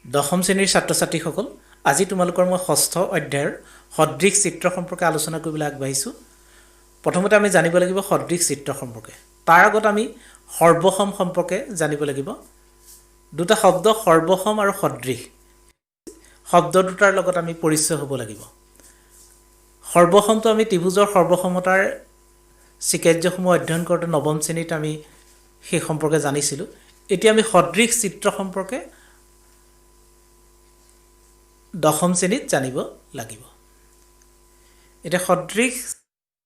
দশম শ্ৰেণীৰ ছাত্ৰ ছাত্ৰীসকল, আজি তোমালোকৰ মই ষষ্ঠ অধ্যায়ৰ সদৃশ চিত্ৰ সম্পৰ্কে আলোচনা কৰিবলৈ আগবাঢ়িছোঁ। প্ৰথমতে আমি জানিব লাগিব সদৃশ চিত্ৰ সম্পৰ্কে। তাৰ আগত আমি সৰ্বসম সম্পৰ্কে জানিব লাগিব। দুটা শব্দ সৰ্বসম আৰু সদৃশ শব্দ দুটাৰ লগত আমি পৰিচয় হ'ব লাগিব। সৰ্বসমটো আমি ত্ৰিভুজৰ সৰ্বসমতাৰ চিকাৰ্যসমূহ অধ্যয়ন কৰোঁতে নৱম শ্ৰেণীত আমি সেই সম্পৰ্কে জানিছিলোঁ। এতিয়া আমি সদৃশ চিত্ৰ সম্পৰ্কে দশম শ্ৰেণীত জানিব লাগিব। এতিয়া সদৃশ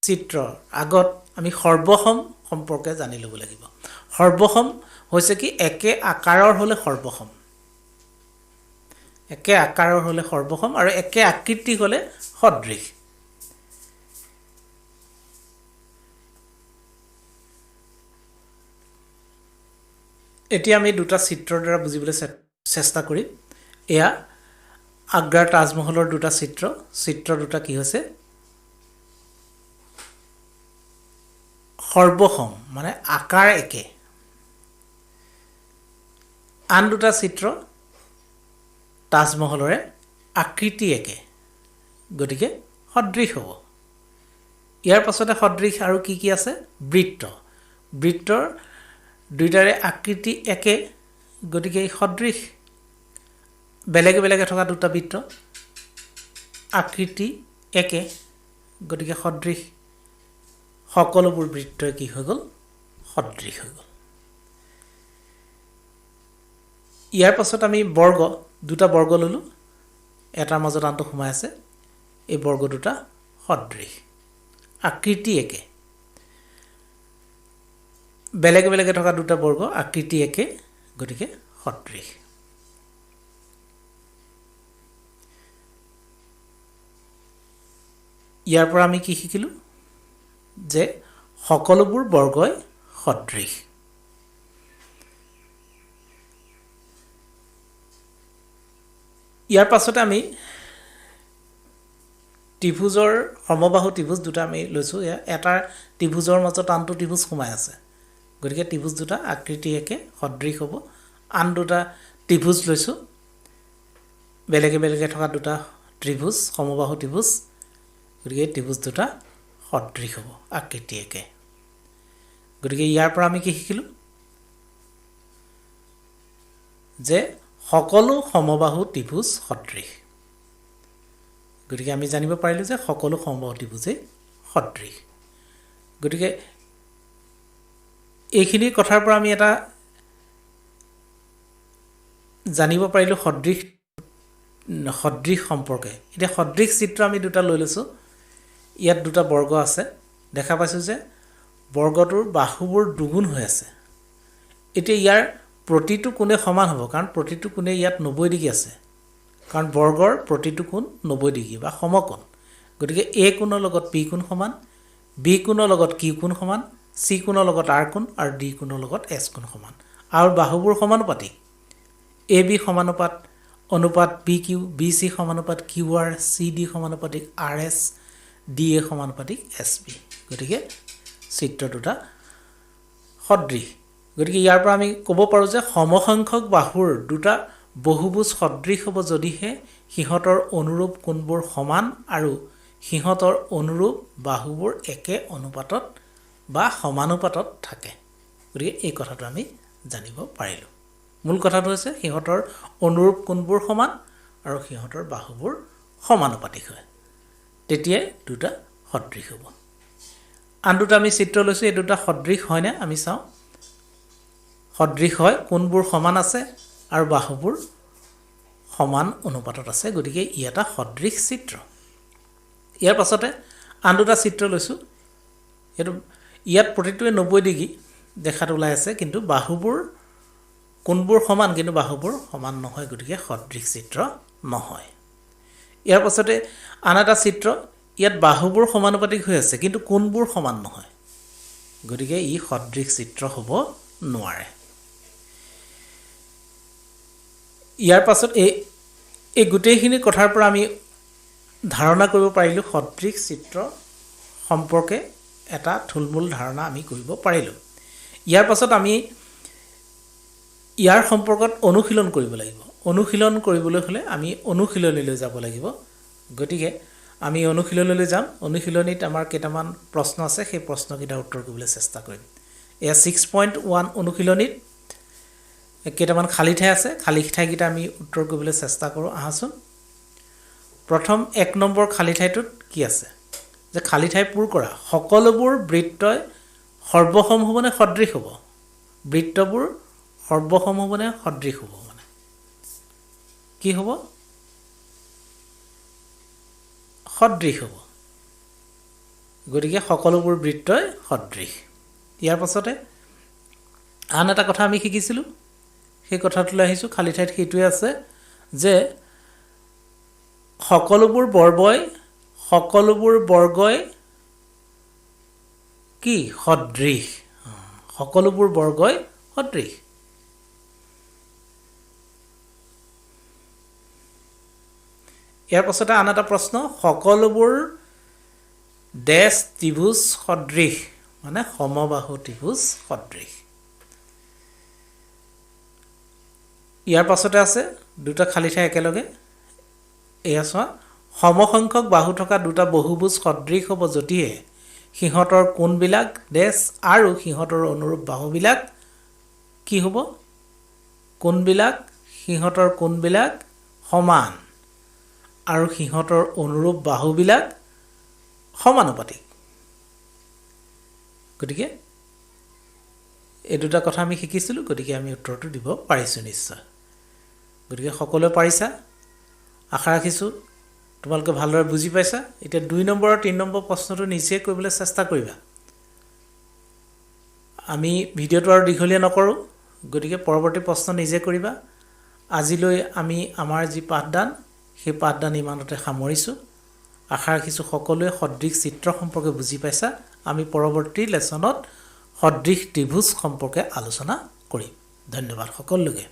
চিত্ৰৰ আগত আমি সৰ্বসম সম্পৰ্কে জানি ল'ব লাগিব। সৰ্বসম হৈছে কি একে আকাৰৰ হ'লে সৰ্বসম, একে আকাৰৰ হ'লে সৰ্বসম আৰু একে আকৃতি হ'লে সদৃশ। এতিয়া আমি দুটা চিত্ৰৰ দ্বাৰা বুজিবলৈ চেষ্টা কৰিম। এয়া আগ্ৰাৰ তাজমহলৰ দুটা চিত্ৰ দুটা কি হৈছে সৰ্বসম, মানে আকাৰ একে। আন দুটা চিত্ৰ তাজমহলৰে আকৃতি একে, গতিকে সদৃশ হ'ব। ইয়াৰ পাছতে সদৃশ আৰু কি কি আছে? বৃত্তৰ দুইটাৰে আকৃতি একে, গতিকে এই সদৃশ। বেলেগে বেলেগে থকা দুটা বৃত্ত, আকৃতি একে, গতিকে সদৃশ। সকলোবোৰ বৃত্তই কি হৈ গ'ল? সদৃশ হৈ গ'ল। ইয়াৰ পাছত আমি দুটা বৰ্গ ল'লোঁ, এটাৰ মাজত আনটো সোমাই আছে। এই বৰ্গ দুটা সদৃশ, আকৃতি একে। বেলেগে বেলেগে থকা দুটা বৰ্গ, আকৃতি একে, গতিকে সদৃশ। ইয়াৰ পৰা আমি কি শিকিলোঁ? যে সকলোবোৰ বৰ্গই সদৃশ। ইয়াৰ পাছতে আমি ত্ৰিভুজৰ সমবাহু ত্ৰিভুজ দুটা আমি লৈছোঁ। এটাৰ ত্ৰিভুজৰ মাজত আনটো ত্ৰিভুজ সোমাই আছে, গতিকে ত্ৰিভুজ দুটা আকৃতি একে, সদৃশ হ'ব। আন দুটা ত্ৰিভুজ লৈছোঁ, বেলেগে বেলেগে থকা দুটা ত্ৰিভুজ, সমবাহু ত্ৰিভুজ, গতিকে ত্ৰিভুজ দুটা সদৃশ হ'ব, আকৃতি একে। গতিকে ইয়াৰ পৰা আমি কি শিকিলোঁ? যে সকলো সমবাহু ত্ৰিভুজ সদৃশ। গতিকে আমি জানিব পাৰিলোঁ যে সকলো সমবাহু ত্ৰিভুজেই সদৃশ। গতিকে এইখিনি কথাৰ পৰা আমি এটা জানিব পাৰিলোঁ সদৃশ সম্পৰ্কে। এতিয়া সদৃশ চিত্ৰ আমি দুটা লৈ লৈছোঁ। ইয়াত দুটা বৰ্গ আছে, দেখা পাইছোঁ যে বৰ্গটোৰ বাহুবোৰ দুগুণ হৈ আছে। এতিয়া ইয়াৰ প্ৰতিটো কোণে সমান হ'ব, কাৰণ প্ৰতিটো কোণে ইয়াত 90 ডিগ্ৰী আছে, কাৰণ বৰ্গৰ প্ৰতিটো কোণ 90 ডিগ্ৰী বা সমকোণ। গতিকে এ কোণৰ লগত পি কোণ সমান, বি কোণৰ লগত কিউ কোণ সমান, চি কোণৰ লগত আৰ কোণ আৰু ডি কোণৰ লগত এছ কোণ সমান। আৰু বাহুবোৰ সমানুপাতিক, এ বি সমানুপাত অনুপাত বি কিউ, বি চি সমানুপাত কিউ আৰ, চি ডি সমানুপাতিক আৰ এছ, ডি এ সমানুপাতিক এছ বি। গতিকে চিত্ৰ দুটা সদৃশ। গতিকে ইয়াৰ পৰা আমি ক'ব পাৰোঁ যে সমসংখ্যক বাহুৰ দুটা বহুভুজ সদৃশ হ'ব যদিহে সিহঁতৰ অনুৰূপ কোণবোৰ সমান আৰু সিহঁতৰ অনুৰূপ বাহুবোৰ একে অনুপাতত বা সমানুপাতত থাকে। গতিকে এই কথাটো আমি জানিব পাৰিলোঁ। মূল কথাটো হৈছে সিহঁতৰ অনুৰূপ কোণবোৰ সমান আৰু সিহঁতৰ বাহুবোৰ সমানুপাতিক হয়, তেতিয়াই দুটা সদৃশ হ'ব। আন দুটা আমি চিত্ৰ লৈছোঁ, এই দুটা সদৃশ হয়নে আমি চাওঁ। সদৃশ হয়, কোণবোৰ সমান আছে আৰু বাহুবোৰ সমান অনুপাতত আছে, গতিকে ই এটা সদৃশ চিত্ৰ। ইয়াৰ পাছতে আন দুটা চিত্ৰ লৈছোঁ। ইয়াত প্ৰতিটোৱে 90 ডিগ্ৰী দেখাত ওলাই আছে, কিন্তু কোণবোৰ সমান, কিন্তু বাহুবোৰ সমান নহয়, গতিকে সদৃশ চিত্ৰ নহয়। ইয়াৰ পাছতে আন এটা চিত্ৰ, ইয়াত বাহুবোৰ সমানুপাতিক হৈ আছে, কিন্তু কোণবোৰ সমান নহয়, গতিকে ই সদৃশ চিত্ৰ হ'ব নোৱাৰে। ইয়াৰ পাছত এই গোটেইখিনি কথাৰ পৰা আমি ধাৰণা কৰিব পাৰিলোঁ, সদৃশ চিত্ৰ সম্পৰ্কে এটা থুলমূল ধাৰণা আমি কৰিব পাৰিলোঁ। ইয়াৰ পাছত আমি ইয়াৰ সম্পৰ্কত অনুশীলন কৰিব লাগিব। অনুশীলন কৰিবলৈ হ'লে আমি অনুশীলনীলৈ যাব লাগিব গতিকে আমি অনুশীলনীলৈ যাম অনুশীলনীত আমাৰ কেইটামান প্ৰশ্ন আছে সেই প্ৰশ্নকেইটাৰ উত্তৰ কৰিবলৈ চেষ্টা কৰিম এয়া 6.1 অনুশীলনীত কেইটামান খালী ঠাই আছে খালী ঠাইকেইটা আমি উত্তৰ কৰিবলৈ চেষ্টা কৰোঁ আহাচোন প্ৰথম 1 নম্বৰ খালী ঠাইটোত কি আছে যে খালী ঠাই পূৰ কৰা সকলোবোৰ বৃত্তই সৰ্বসম হ'ব নে সদৃশ হ'ব বৃত্তবোৰ সৰ্বসম হ'ব নে সদৃশ হ'ব মানে কি হ'ব সদৃশ হ'ব গতিকে সকলোবোৰ বৃত্তই সদৃশ ইয়াৰ পাছতে আন এটা কথা আমি শিকিছিলোঁ সেই কথাটোলৈ আহিছোঁ খালী ঠাইত সেইটোৱে আছে যে সকলোবোৰ বৰ্গই কি সদৃশ সকলোবোৰ বৰ্গই সদৃশ ইয়াৰ পাছতে আন এটা প্ৰশ্ন সকলোবোৰ ডেশ ত্ৰিভুজ সদৃশ মানে সমবাহু ত্ৰিভুজ সদৃশ ইয়াৰ পাছতে আছে দুটা খালী ঠাই একেলগে এয়া চোৱা সমসংখ্যক বাহু থকা দুটা বহুভুজ সদৃশ হ'ব যদিহে সিহঁতৰ কোণবিলাক ডেশ আৰু সিহঁতৰ অনুৰূপ বাহুবিলাক কি হ'ব সিহঁতৰ কোণবিলাক সমান আৰু সিহঁতৰ অনুৰূপ বাহুবিলাক সমানুপাতিক গতিকে এই দুটা কথা আমি শিকিছিলোঁ গতিকে আমি উত্তৰটো দিব পাৰিছোঁ নিশ্চয় গতিকে সকলোৱে পাৰিছা আশা ৰাখিছোঁ তোমালোকে ভালদৰে বুজি পাইছা এতিয়া 2 নম্বৰ আৰু 3 নম্বৰ প্ৰশ্নটো নিজে কৰিবলৈ চেষ্টা কৰিবা আমি ভিডিঅ'টো আৰু দীঘলীয়া নকৰোঁ গতিকে পৰৱৰ্তী প্ৰশ্ন নিজে কৰিবা আজিলৈ আমি আমাৰ যি পাঠদান সেই পাঠদান ইমানতে সামৰিছোঁ আশা ৰাখিছোঁ সকলোৱে সদৃশ চিত্ৰ সম্পৰ্কে বুজি পাইছা আমি পৰৱৰ্তী লেসনত সদৃশ ত্ৰিভুজ সম্পৰ্কে আলোচনা কৰিম ধন্যবাদ সকলোকে